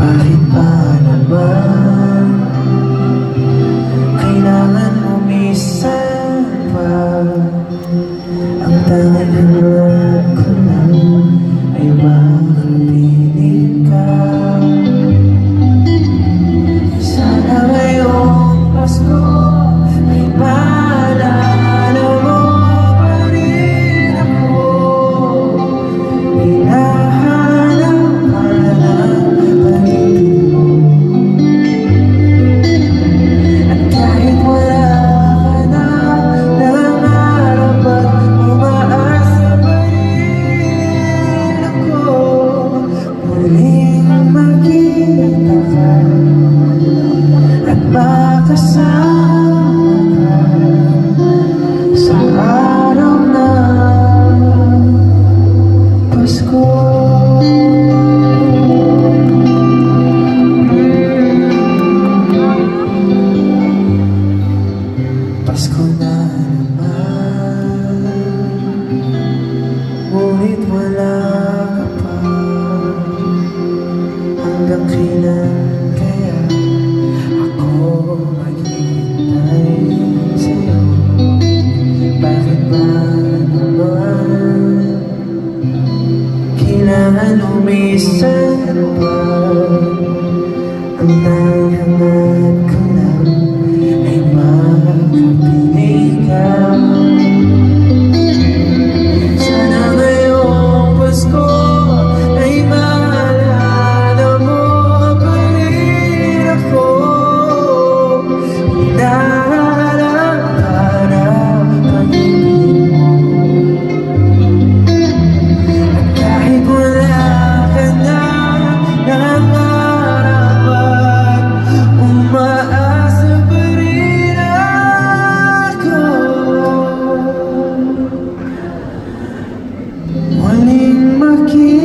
Bakit ba naman kailangan umisan pa? Ang tanging hanap ko lang ay makapiling ka. Sana ngayong Pasko ay maalala mo pa rin ako. Hinahanap ka ng pag-ibig mo. At kahit wala ka na nangarap at umaasa pa rin ako, muling makita ka at makasama ka sa araw ng Pasko. Pasko na naman, ngunit wala ka pa. Hanggang kailan kaya ako maghihintay sa'yo? Bakit ba naman kailangan umisan pa? Ang tanging hangat ko lang ay makapiling ka. Sana ngayong Pasko ay maalala mo pa rin ako. Hinahanap ka ng pag-ibig mo. At kahit wala ka na nangarap at umaasa pa rin ako, muling makita